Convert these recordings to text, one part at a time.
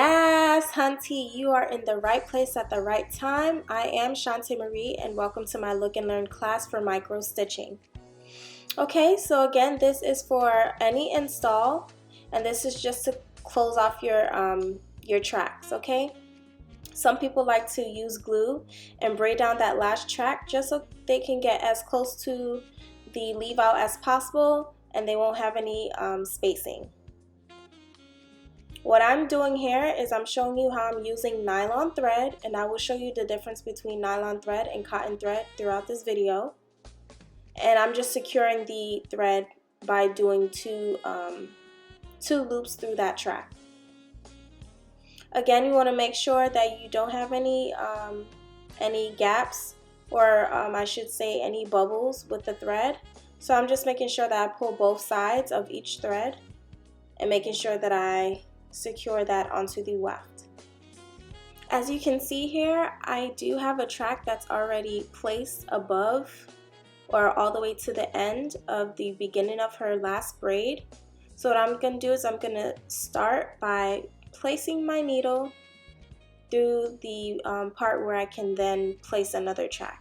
Yes, Hunty, you are in the right place at the right time. I am Shantae Marie, and welcome to my Look and Learn class for micro stitching. Okay, so again, this is for any install, and this is just to close off your tracks. Okay. Some people like to use glue and braid down that last track just so they can get as close to the leave out as possible, and they won't have any spacing. What I'm doing here is I'm showing you how I'm using nylon thread, and I will show you the difference between nylon thread and cotton thread throughout this video. And I'm just securing the thread by doing two loops through that track. Again, you want to make sure that you don't have any gaps, or I should say any bubbles with the thread. So I'm just making sure that I pull both sides of each thread and making sure that I secure that onto the weft. As you can see here, I do have a track that's already placed above or all the way to the end of the beginning of her last braid. So what I'm going to do is I'm going to start by placing my needle through the part where I can then place another track.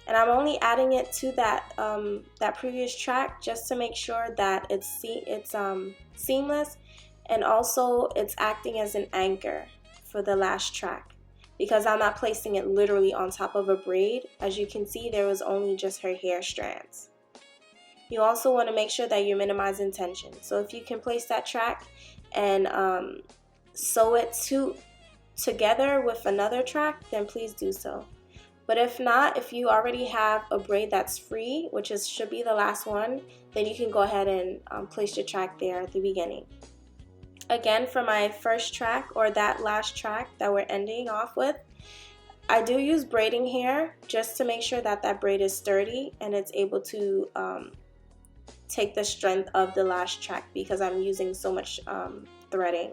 And I'm only adding it to that previous track just to make sure that it's seamless, and also it's acting as an anchor for the last track, because I'm not placing it literally on top of a braid. As you can see, there was only just her hair strands. You also want to make sure that you're minimizing tension. So if you can place that track and sew it together with another track, then please do so. But if not, if you already have a braid that's free, which should be the last one, then you can go ahead and place your track there at the beginning. Again, for my first track, or that last track that we're ending off with, I do use braiding here just to make sure that that braid is sturdy and it's able to take the strength of the last track, because I'm using so much threading.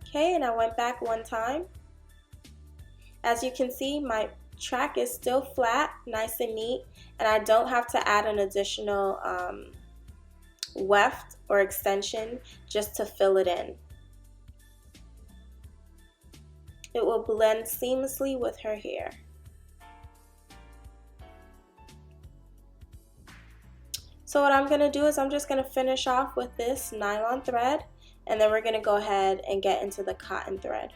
Okay, and I went back one time. As you can see, my track is still flat, nice and neat, and I don't have to add an additional weft or extension just to fill it in. It will blend seamlessly with her hair. So what I'm going to do is I'm just going to finish off with this nylon thread, and then we're going to go ahead and get into the cotton thread.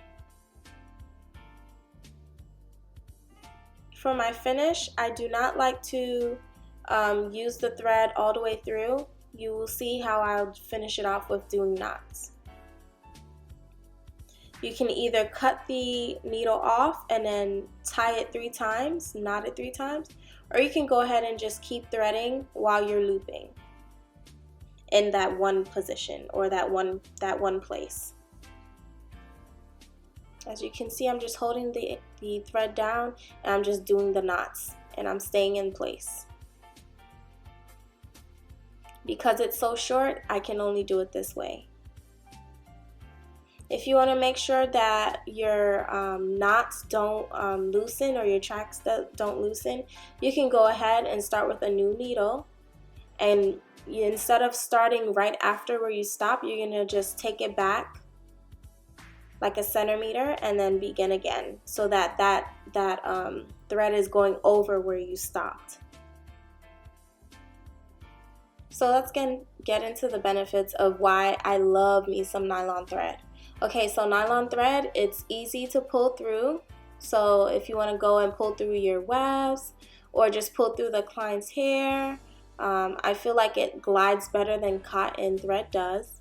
For my finish, I do not like to use the thread all the way through. You will see how I'll finish it off with doing knots. You can either cut the needle off and then tie it 3 times, knot it 3 times, or you can go ahead and just keep threading while you're looping in that one position or that one place. As you can see, I'm just holding the thread down and I'm just doing the knots and I'm staying in place. Because it's so short, I can only do it this way. If you want to make sure that your knots don't loosen or your tracks don't loosen, you can go ahead and start with a new needle, and instead of starting right after where you stop, you're going to just take it back like a centimeter and then begin again, so that thread is going over where you stopped. So let's get into the benefits of why I love me some nylon thread. Okay, so nylon thread, it's easy to pull through. So if you want to go and pull through your wefts or just pull through the client's hair, I feel like it glides better than cotton thread does.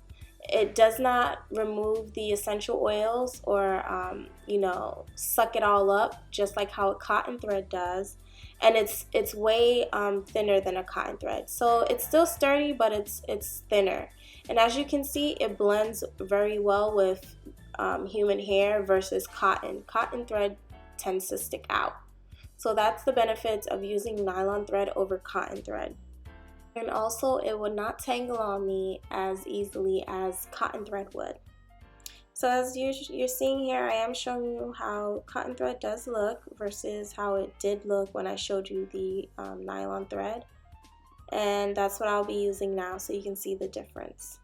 It does not remove the essential oils or suck it all up just like how a cotton thread does, and it's way thinner than a cotton thread. So it's still sturdy, but it's thinner, and as you can see, it blends very well with human hair versus cotton. Cotton thread tends to stick out. So that's the benefits of using nylon thread over cotton thread. And also, it would not tangle on me as easily as cotton thread would. So as you're seeing here, I am showing you how cotton thread does look versus how it did look when I showed you the nylon thread. And that's what I'll be using now, so you can see the difference.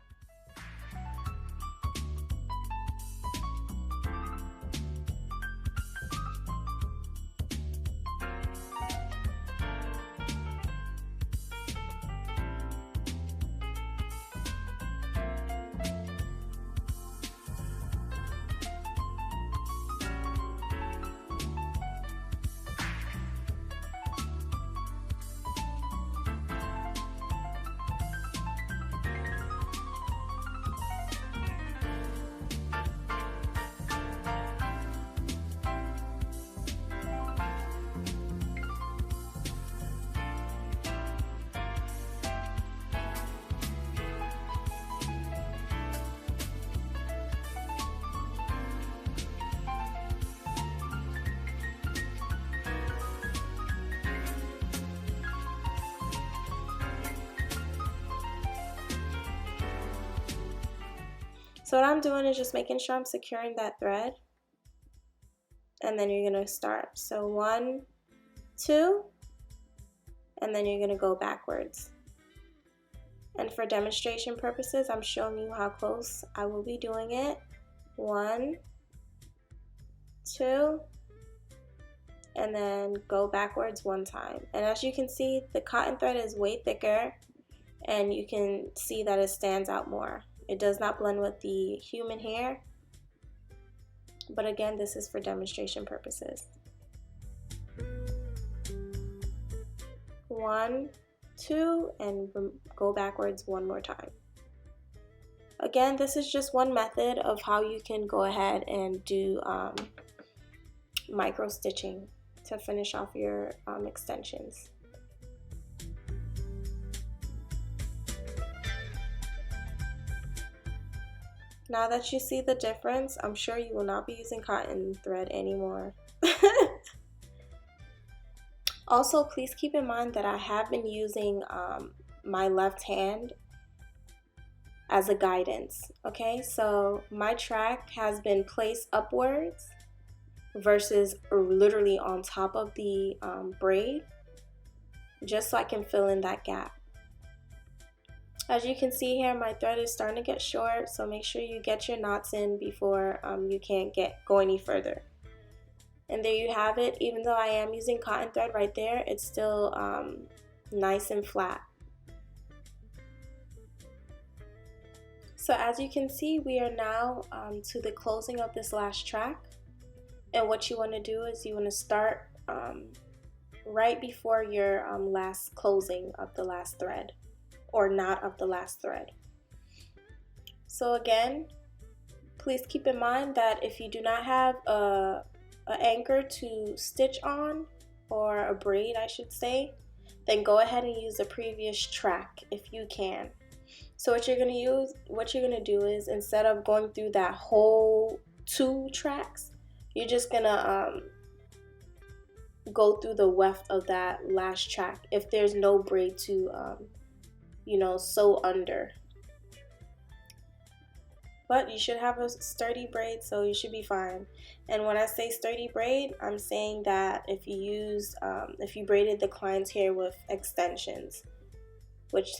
So what I'm doing is just making sure I'm securing that thread, and then you're going to start. So 1, 2, and then you're going to go backwards. And for demonstration purposes, I'm showing you how close I will be doing it. 1, 2, and then go backwards 1 time. And as you can see, the cotton thread is way thicker, and you can see that it stands out more. It does not blend with the human hair, but again, this is for demonstration purposes. 1, 2, and go backwards 1 more time. Again, this is just one method of how you can go ahead and do micro stitching to finish off your extensions. Now that you see the difference, I'm sure you will not be using cotton thread anymore. Also, please keep in mind that I have been using my left hand as a guidance. Okay, so my track has been placed upwards versus literally on top of the braid, just so I can fill in that gap. As you can see here, my thread is starting to get short, so make sure you get your knots in before you can't go any further. And there you have it. Even though I am using cotton thread right there, it's still nice and flat. So as you can see, we are now to the closing of this last track. And what you want to do is you want to start right before your last closing of the last thread, or knot of the last thread. So again, please keep in mind that if you do not have an anchor to stitch on, or a braid I should say, then go ahead and use the previous track if you can. So what you're gonna do is, instead of going through that whole 2 tracks, you're just gonna go through the weft of that last track if there's no braid to sew under. But you should have a sturdy braid, so you should be fine. And when I say sturdy braid, I'm saying that if you braided the client's hair with extensions, which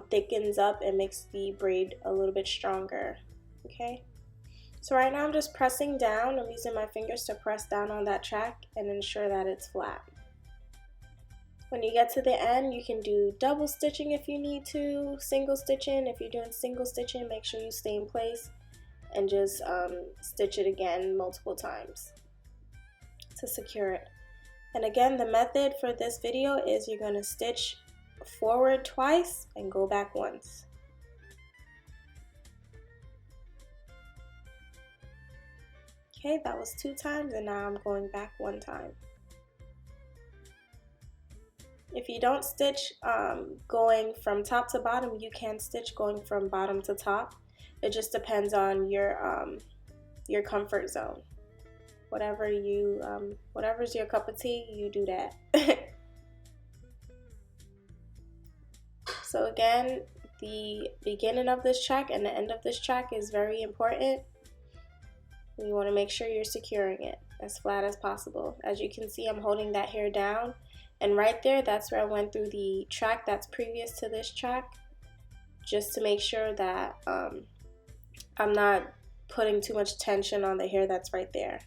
thickens up and makes the braid a little bit stronger. Okay, so right now I'm just pressing down. I'm using my fingers to press down on that track and ensure that it's flat. When you get to the end, you can do double stitching if you need to, single stitching. If you're doing single stitching, make sure you stay in place and just stitch it again multiple times to secure it. And again, the method for this video is you're going to stitch forward twice and go back once. Okay, that was 2 times, and now I'm going back 1 time. If you don't stitch going from top to bottom, you can stitch going from bottom to top. It just depends on your comfort zone. Whatever's your cup of tea, you do that. So again, the beginning of this track and the end of this track is very important. You want to make sure you're securing it as flat as possible. As you can see, I'm holding that hair down, and right there, that's where I went through the track that's previous to this track, just to make sure that I'm not putting too much tension on the hair that's right there.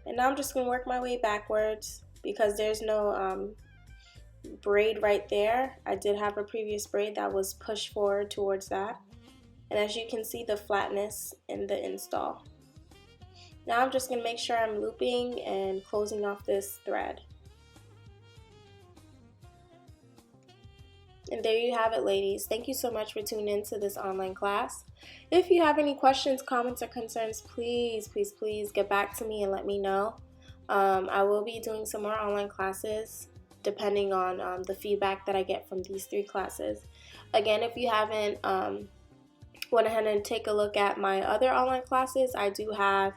And now I'm just going to work my way backwards because there's no braid right there. I did have a previous braid that was pushed forward towards that. And as you can see, the flatness in the install. Now I'm just going to make sure I'm looping and closing off this thread. And there you have it, ladies. Thank you so much for tuning in to this online class. If you have any questions, comments, or concerns, please get back to me and let me know. I will be doing some more online classes depending on the feedback that I get from these 3 classes. Again, if you haven't went ahead and take a look at my other online classes, I do have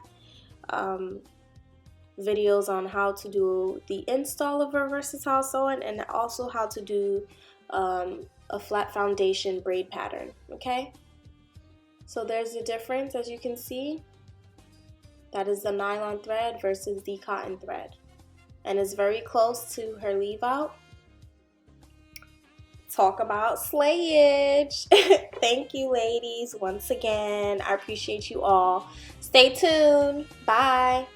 videos on how to do the install of a versatile sewing, and also how to do a flat foundation braid pattern. Okay, so there's the difference. As you can see, that is the nylon thread versus the cotton thread, and it's very close to her leave out. Talk about slayage. Thank you, ladies, once again. I appreciate you all. Stay tuned. Bye.